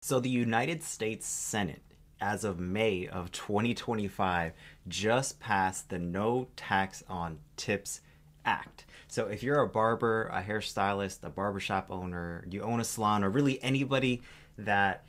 So the United States Senate, as of May of 2025, just passed the No Tax on Tips Act. So if you're a barber, a hairstylist, a barbershop owner, you own a salon, or really anybody that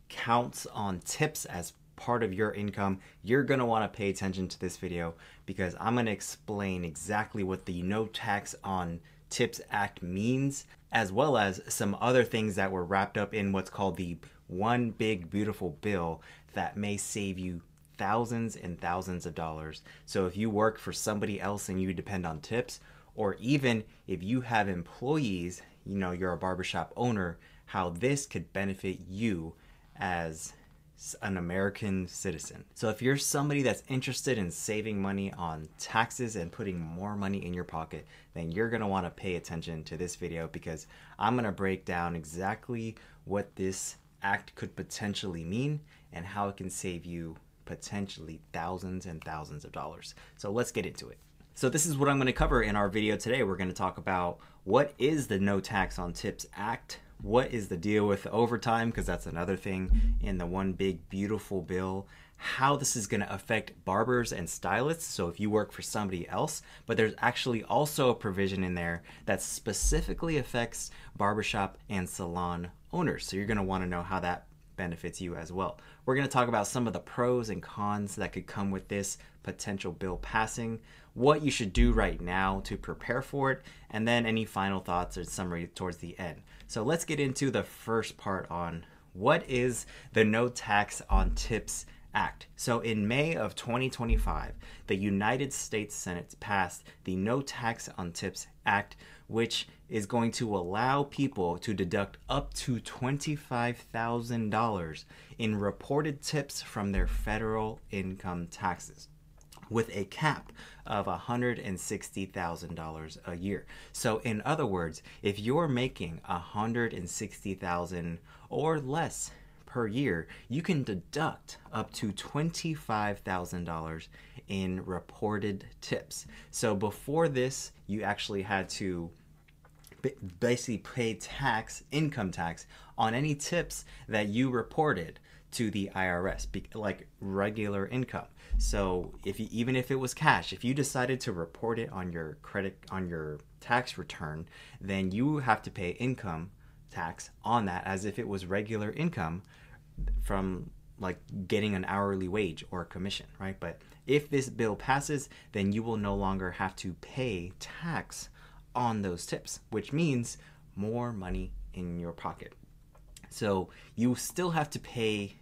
counts on tips as part of your income, you're going to want to pay attention to this video because I'm going to explain exactly what the No Tax on Tips Act means, as well as some other things that were wrapped up in what's called the One Big Beautiful Bill that may save you thousands and thousands of dollars. So if you work for somebody else and you depend on tips, or even if you have employees, you know, you're a barbershop owner, how this could benefit you as an American citizen. So if you're somebody that's interested in saving money on taxes and putting more money in your pocket, then you're going to want to pay attention to this video because I'm going to break down exactly what this act could potentially mean and how it can save you potentially thousands and thousands of dollars. So let's get into it. So this is what I'm going to cover in our video today. We're going to talk about what is the No Tax on Tips Act, what is the deal with the overtime, because that's another thing in the One Big Beautiful Bill, how this is going to affect barbers and stylists, so if you work for somebody else, but there's actually also a provision in there that specifically affects barbershop and salon owners. So you're going to want to know how that benefits you as well. We're going to talk about some of the pros and cons that could come with this potential bill passing, what you should do right now to prepare for it, and then any final thoughts or summary towards the end. So let's get into the first part on what is the No Tax on Tips Act. So in May of 2025, the United States Senate passed the No Tax on Tips Act, which is going to allow people to deduct up to $25,000 in reported tips from their federal income taxes, with a cap of $160,000 a year. So in other words, if you're making $160,000 or less per year, you can deduct up to $25,000 in reported tips. So before this, you actually had to basically pay income tax on any tips that you reported to the IRS, like regular income. So even if it was cash, if you decided to report it on your tax return, then you have to pay income tax on that as if it was regular income from like getting an hourly wage or a commission, right? But if this bill passes, then you will no longer have to pay tax on those tips, which means more money in your pocket. So you still have to pay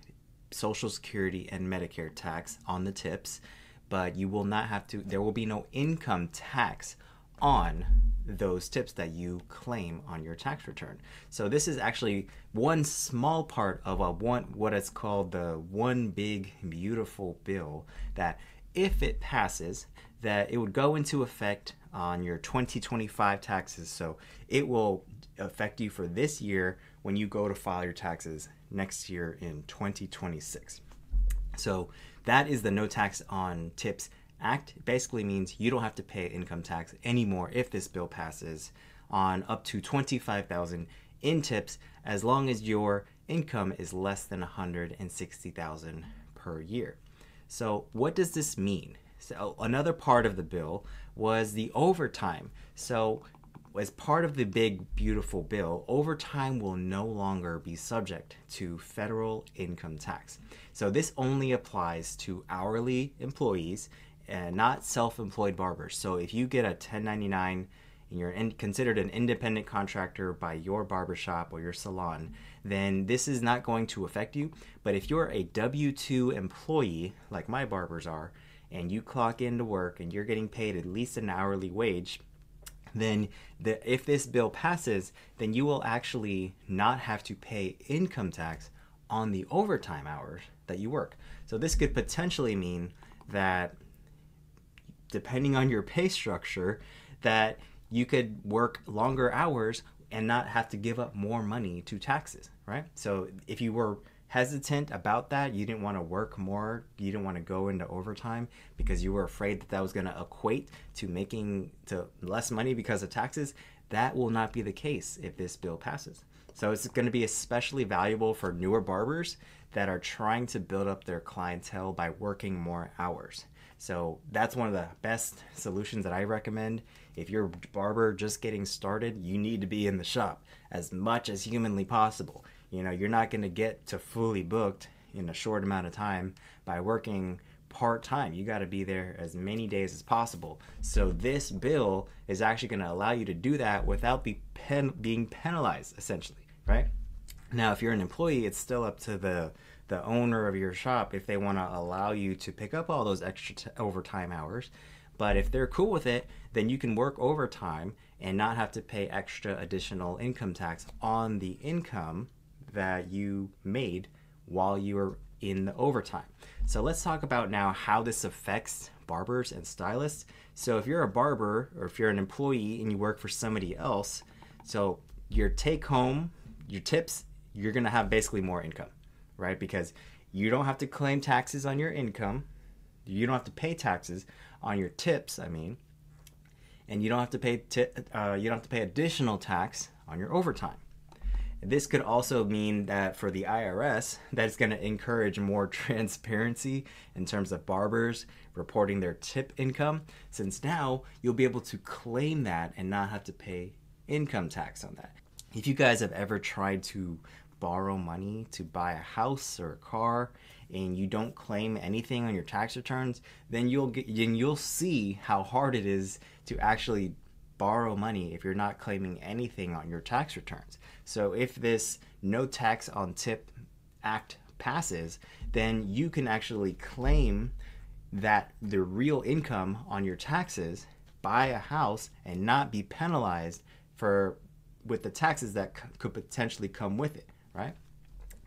Social Security and Medicare tax on the tips, but you will not have to, there will be no income tax on those tips that you claim on your tax return. So this is actually one small part of what is called the One Big Beautiful Bill, that if it passes, that it would go into effect on your 2025 taxes. So it will affect you for this year when you go to file your taxes next year in 2026. So that is the No Tax on Tips Act. It basically means you don't have to pay income tax anymore if this bill passes on up to $25,000 in tips, as long as your income is less than $160,000 per year. So what does this mean? So another part of the bill was the overtime. So as part of the Big Beautiful Bill, overtime will no longer be subject to federal income tax. So this only applies to hourly employees and not self-employed barbers. So if you get a 1099 and you're considered an independent contractor by your barbershop or your salon, then this is not going to affect you. But if you're a W-2 employee, like my barbers are, and you clock into work and you're getting paid at least an hourly wage, then if this bill passes, then you will actually not have to pay income tax on the overtime hours that you work. So this could potentially mean that, depending on your pay structure, that you could work longer hours and not have to give up more money to taxes, right? So if you were hesitant about that, you didn't want to work more, you didn't want to go into overtime because you were afraid that that was going to equate to making less money because of taxes, that will not be the case if this bill passes. So it's going to be especially valuable for newer barbers that are trying to build up their clientele by working more hours. So that's one of the best solutions that I recommend. If you're a barber just getting started, you need to be in the shop as much as humanly possible. You know, you're not going to get to fully booked in a short amount of time by working part-time. You got to be there as many days as possible. So this bill is actually going to allow you to do that without being penalized, essentially, right? Now, if you're an employee, it's still up to the owner of your shop if they want to allow you to pick up all those extra overtime hours. But if they're cool with it, then you can work overtime and not have to pay extra additional income tax on the income that you made while you were in the overtime. So let's talk about now how this affects barbers and stylists. So if you're a barber or if you're an employee and you work for somebody else, so your take home, your tips, you're gonna have basically more income, right? Because you don't have to claim taxes on your income. You don't have to pay taxes on your tips, and you don't have to pay additional tax on your overtime. This could also mean that for the IRS, that it's going to encourage more transparency in terms of barbers reporting their tip income, since now you'll be able to claim that and not have to pay income tax on that. If you guys have ever tried to borrow money to buy a house or a car and you don't claim anything on your tax returns, then you'll see how hard it is to actually borrow money if you're not claiming anything on your tax returns. So if this no tax on tip act passes, then you can actually claim that the real income on your taxes, buy a house, and not be penalized with the taxes that could potentially come with it, right?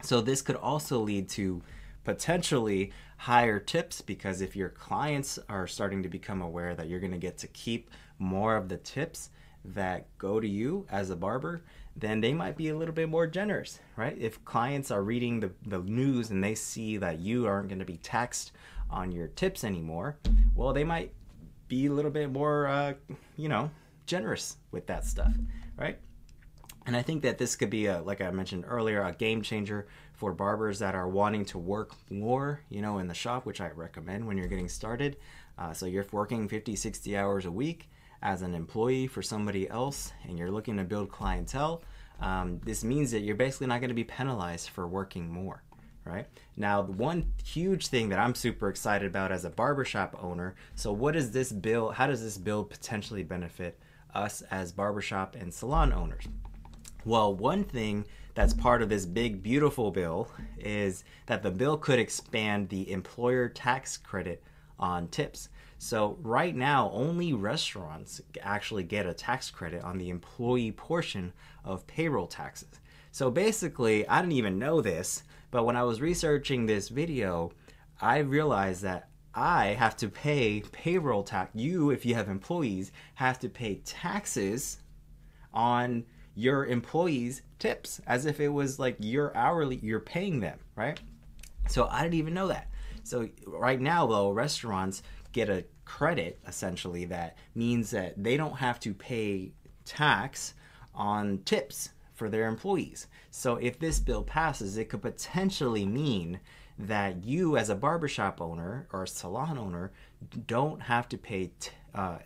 So this could also lead to potentially higher tips, because if your clients are starting to become aware that you're going to get to keep more of the tips that go to you as a barber, then they might be a little bit more generous, right? If clients are reading the news and they see that you aren't going to be taxed on your tips anymore, well, they might be a little bit more, generous with that stuff, right? And I think that this could be, like I mentioned earlier, a game changer for barbers that are wanting to work more, in the shop, which I recommend when you're getting started. So you're working 50, 60 hours a week as an employee for somebody else and you're looking to build clientele. This means that you're basically not going to be penalized for working more, right? Now, one huge thing that I'm super excited about as a barbershop owner, so what is this bill? How does this bill potentially benefit us as barbershop and salon owners? Well, one thing that's part of this big, beautiful bill is that the bill could expand the employer tax credit on tips. So right now, only restaurants actually get a tax credit on the employee portion of payroll taxes. So basically, I didn't even know this, but when I was researching this video, I realized that I have to pay payroll tax. You, if you have employees, have to pay taxes on your employees' tips as if it was like your hourly, you're paying them, right? So I didn't even know that. So right now, though, restaurants get a credit, essentially, that means that they don't have to pay tax on tips for their employees. So if this bill passes, it could potentially mean that you as a barbershop owner or a salon owner don't have to pay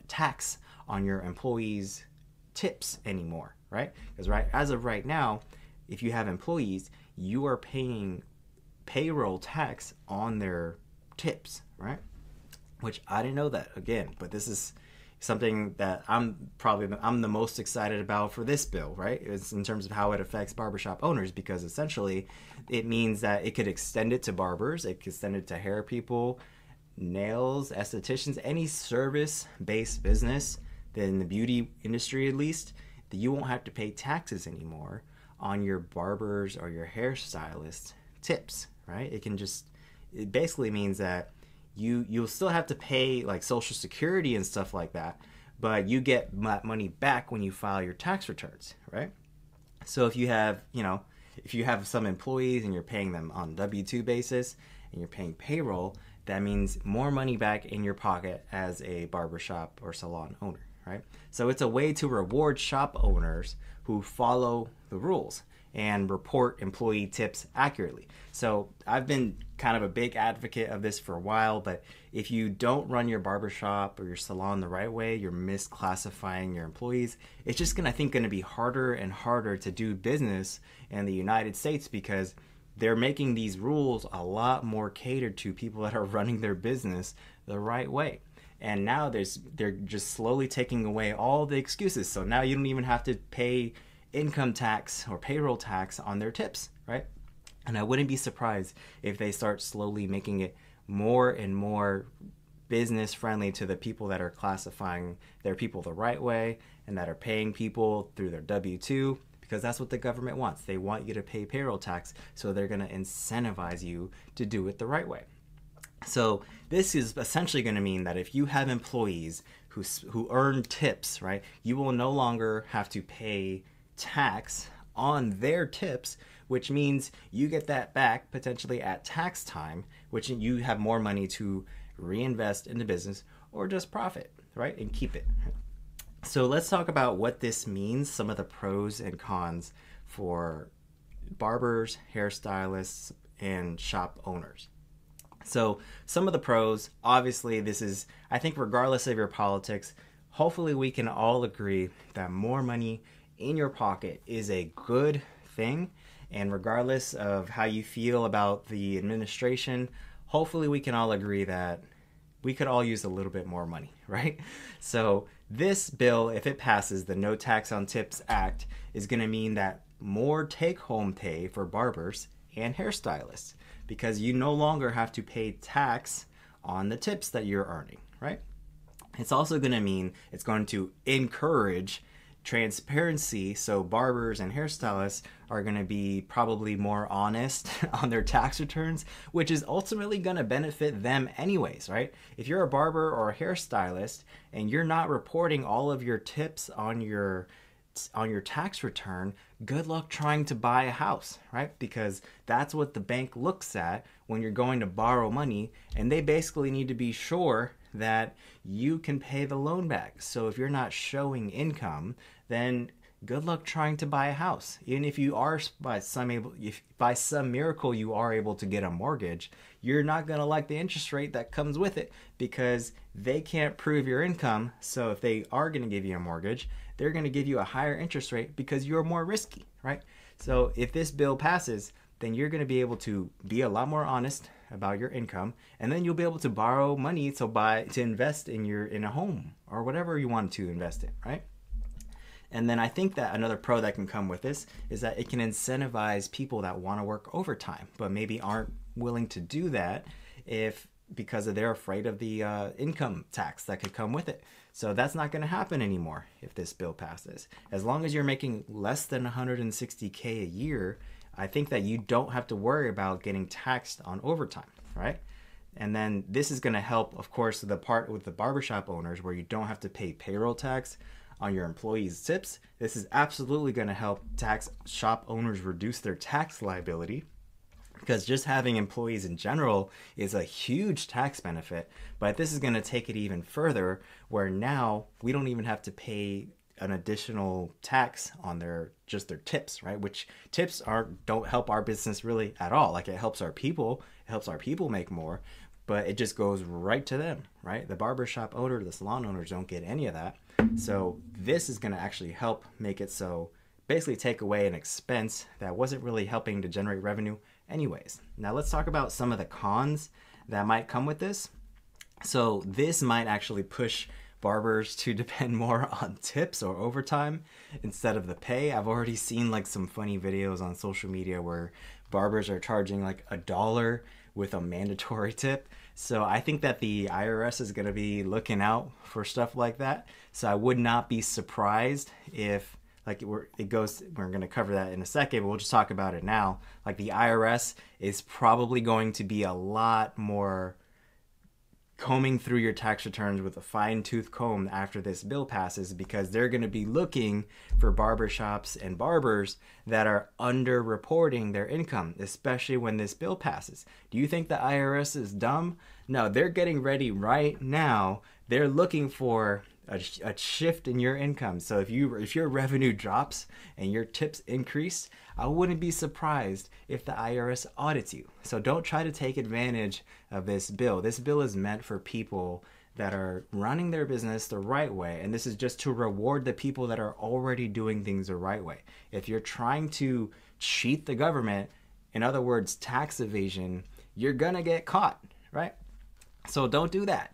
tax on your employees' tips anymore, right? Because as of right now, if you have employees, you are paying payroll tax on their tips, right? Which I didn't know that, again, but this is something that I'm the most excited about for this bill, right? It's in terms of how it affects barbershop owners, because essentially it means that it could extend it to barbers, it could extend it to hair people, nails, estheticians, any service-based business, in the beauty industry at least, that you won't have to pay taxes anymore on your barbers or your hairstylists tips, right? It basically means that you'll still have to pay like Social Security and stuff like that, but you get money back when you file your tax returns, right? So if you have some employees and you're paying them on W-2 basis and you're paying payroll, that means more money back in your pocket as a barbershop or salon owner, right? So it's a way to reward shop owners who follow the rules. and report employee tips accurately. So I've been kind of a big advocate of this for a while, but if you don't run your barbershop or your salon the right way, you're misclassifying your employees. It's just gonna, I think, gonna be harder and harder to do business in the United States because they're making these rules a lot more catered to people that are running their business the right way. And now they're just slowly taking away all the excuses. So now you don't even have to pay income tax or payroll tax on their tips, right? And I wouldn't be surprised if they start slowly making it more and more business friendly to the people that are classifying their people the right way and that are paying people through their W-2, because that's what the government wants. They want you to pay payroll tax, so they're going to incentivize you to do it the right way. So this is essentially going to mean that if you have employees who earn tips, right, you will no longer have to pay tax on their tips, which means you get that back potentially at tax time, which you have more money to reinvest in the business or just profit, right, and keep it. So let's talk about what this means, some of the pros and cons for barbers, hairstylists, and shop owners. So some of the pros, obviously this is, I think regardless of your politics, hopefully we can all agree that more money in your pocket is a good thing. And regardless of how you feel about the administration, hopefully we can all agree that we could all use a little bit more money, right? So this bill, if it passes, the No Tax on Tips Act, is going to mean that more take-home pay for barbers and hairstylists, because you no longer have to pay tax on the tips that you're earning, right? It's also going to mean it's going to encourage transparency, so barbers and hairstylists are going to be probably more honest on their tax returns, which is ultimately going to benefit them anyways, right? If you're a barber or a hairstylist and you're not reporting all of your tips on your tax return, good luck trying to buy a house, right? Because that's what the bank looks at when you're going to borrow money, and they basically need to be sure that you can pay the loan back. So if you're not showing income, then good luck trying to buy a house. Even if you are by some miracle you are able to get a mortgage, you're not going to like the interest rate that comes with it because they can't prove your income. So if they are going to give you a mortgage, they're going to give you a higher interest rate because you're more risky, right? So if this bill passes, then you're going to be able to be a lot more honest about your income, and then you'll be able to borrow money to invest in a home or whatever you want to invest in, right? And then I think that another pro that can come with this is that it can incentivize people that want to work overtime but maybe aren't willing to do that because they're afraid of the income tax that could come with it. So that's not going to happen anymore if this bill passes. As long as you're making less than $160K a year, I think that you don't have to worry about getting taxed on overtime, right? And then this is going to help, of course, the part with the barbershop owners where you don't have to pay payroll tax on your employees' tips. This is absolutely going to help shop owners reduce their tax liability, because just having employees in general is a huge tax benefit. But this is going to take it even further, where now we don't even have to pay an additional tax on their tips, right? Which tips don't help our business really at all. Like, it helps our people make more, but it just goes right to them, right? The barbershop owner, the salon owners don't get any of that. So this is going to actually help make it so, basically take away an expense that wasn't really helping to generate revenue anyways. Now let's talk about some of the cons that might come with this. So this might actually push barbers to depend more on tips or overtime instead of the pay. I've already seen like some funny videos on social media where barbers are charging like $1 with a mandatory tip. So I think that the IRS is going to be looking out for stuff like that. So I would not be surprised if we're going to cover that in a second, but we'll just talk about it now. Like, the IRS is probably going to be a lot more combing through your tax returns with a fine-tooth comb after this bill passes, because they're going to be looking for barbershops and barbers that are underreporting their income, especially when this bill passes. Do you think the IRS is dumb? No, they're getting ready right now. They're looking for a shift in your income. So if your revenue drops and your tips increase, I wouldn't be surprised if the IRS audits you. So don't try to take advantage of this bill. This bill is meant for people that are running their business the right way, and this is just to reward the people that are already doing things the right way. If you're trying to cheat the government, in other words, tax evasion, you're gonna get caught, right? So don't do that.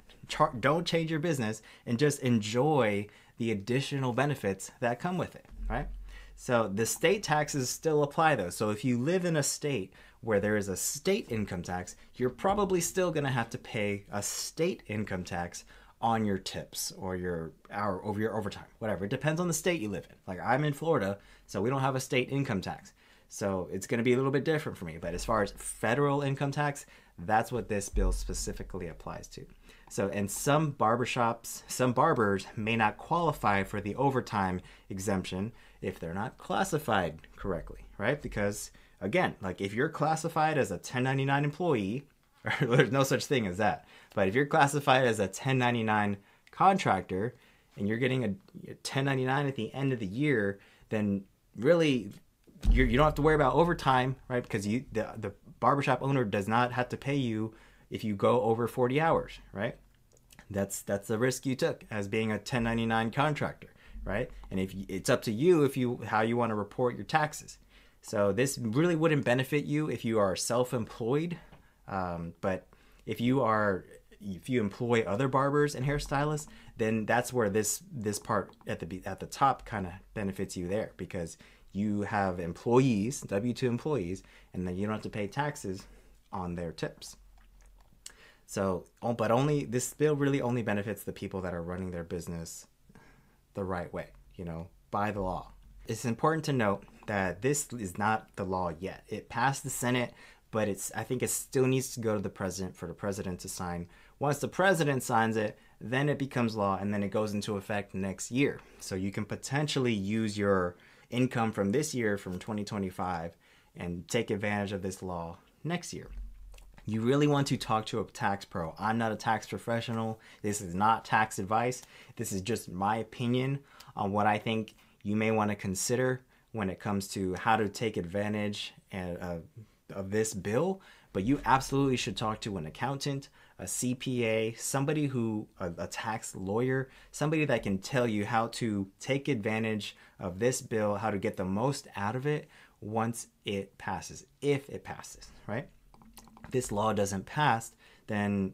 Don't change your business, and just enjoy the additional benefits that come with it, right? So the state taxes still apply though. So if you live in a state where there is a state income tax, you're probably still going to have to pay a state income tax on your tips or your overtime, whatever. It depends on the state you live in. Like I'm in Florida, so we don't have a state income tax. So it's going to be a little bit different for me. But as far as federal income tax, that's what this bill specifically applies to. So, and some barbershops, some barbers may not qualify for the overtime exemption if they're not classified correctly, right? Because again, like if you're classified as a 1099 employee, there's no such thing as that. But if you're classified as a 1099 contractor and you're getting a 1099 at the end of the year, then really you don't have to worry about overtime, right? Because the barbershop owner does not have to pay you if you go over 40 hours, right? That's the risk you took as being a 1099 contractor, right? And if it's up to you how you want to report your taxes. So this really wouldn't benefit you if you are self-employed, but if you employ other barbers and hairstylists, then that's where this part at the top kind of benefits you there, because you have employees, W-2 employees, and then you don't have to pay taxes on their tips. So, but this bill really only benefits the people that are running their business the right way, by the law. It's important to note that this is not the law yet. It passed the Senate, but I think it still needs to go to the president for the president to sign. Once the president signs it, then it becomes law, and then it goes into effect next year. So you can potentially use your income from this year, from 2025, and take advantage of this law next year. You really want to talk to a tax pro. I'm not a tax professional. This is not tax advice. This is just my opinion on what I think you may want to consider when it comes to how to take advantage of this bill. But you absolutely should talk to an accountant, a CPA, somebody a tax lawyer, somebody that can tell you how to take advantage of this bill, how to get the most out of it once it passes, if it passes, right? If this law doesn't pass, then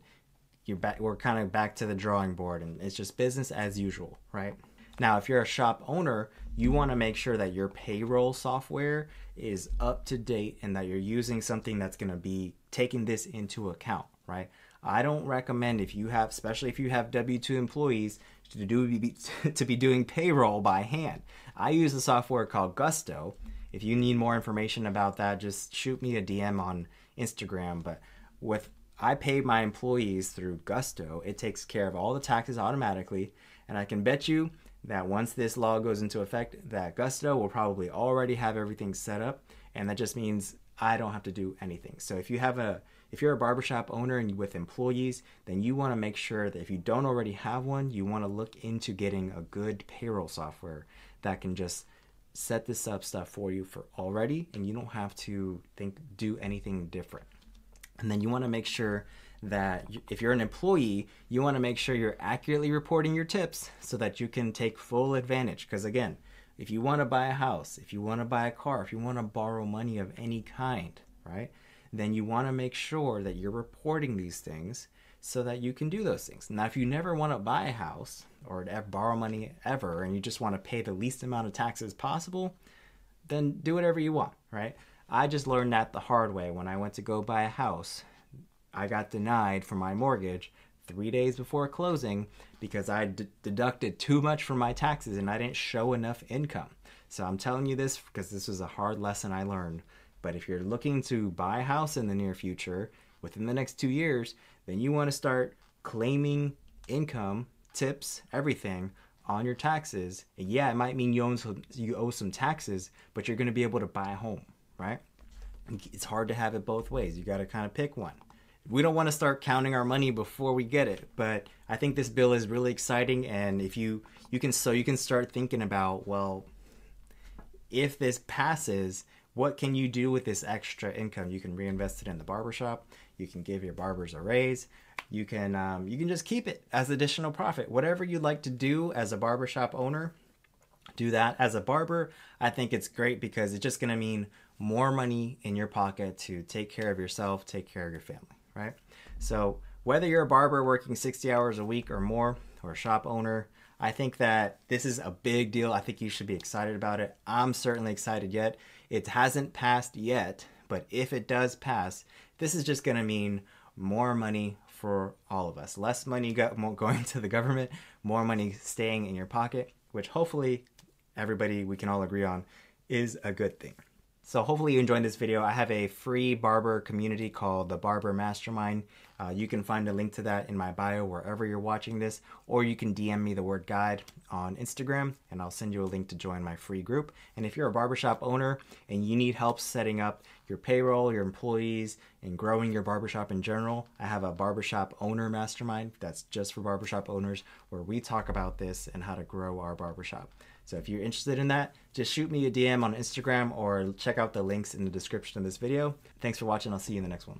we're kind of back to the drawing board, and it's just business as usual, right? Now, if you're a shop owner, you want to make sure that your payroll software is up to date and that you're using something that's going to be taking this into account, right? I don't recommend, especially if you have W-2 employees, to be doing payroll by hand. I use a software called Gusto. If you need more information about that, just shoot me a DM on Instagram. But I pay my employees through Gusto. It takes care of all the taxes automatically, and I can bet you that once this law goes into effect, that Gusto will probably already have everything set up, and that just means I don't have to do anything. So if you're a barbershop owner and with employees, then you want to make sure that if you don't already have one, you want to look into getting a good payroll software that can just set this up stuff for you for already, and you don't have to do anything different. And then you want to make sure that if you're an employee, you want to make sure you're accurately reporting your tips so that you can take full advantage. Because again, if you want to buy a house, if you want to buy a car, if you want to borrow money of any kind, right, then you want to make sure that you're reporting these things so that you can do those things. Now, if you never want to buy a house or borrow money ever, and you just want to pay the least amount of taxes possible, then do whatever you want, right? I just learned that the hard way. When I went to go buy a house, I got denied for my mortgage 3 days before closing because I deducted too much from my taxes and I didn't show enough income. So I'm telling you this because this was a hard lesson I learned. But if you're looking to buy a house in the near future, within the next 2 years, then you want to start claiming income, tips, everything on your taxes. And yeah, it might mean you owe some taxes, but you're going to be able to buy a home, right? It's hard to have it both ways. You got to kind of pick one. we don't want to start counting our money before we get it. But I think this bill is really exciting, and if you can start thinking about, well, if this passes, what can you do with this extra income? You can reinvest it in the barbershop. You can give your barbers a raise. You can just keep it as additional profit. Whatever you'd like to do as a barbershop owner, do that. As a barber, I think it's great because it's just going to mean more money in your pocket to take care of yourself, take care of your family, right? So whether you're a barber working 60 hours a week or more, or a shop owner, I think that this is a big deal. I think you should be excited about it. I'm certainly excited yet. It hasn't passed yet, but if it does pass, this is just going to mean more money for all of us. Less money going to the government, more money staying in your pocket, which hopefully everybody, we can all agree on, is a good thing. So hopefully you enjoyed this video. I have a free barber community called the Barber Mastermind. You can find a link to that in my bio wherever you're watching this, or you can DM me the word guide on Instagram and I'll send you a link to join my free group. And if you're a barbershop owner and you need help setting up your payroll, your employees, and growing your barbershop in general, I have a barbershop owner mastermind that's just for barbershop owners where we talk about this and how to grow our barbershop. So if you're interested in that, just shoot me a DM on Instagram or check out the links in the description of this video. Thanks for watching. I'll see you in the next one.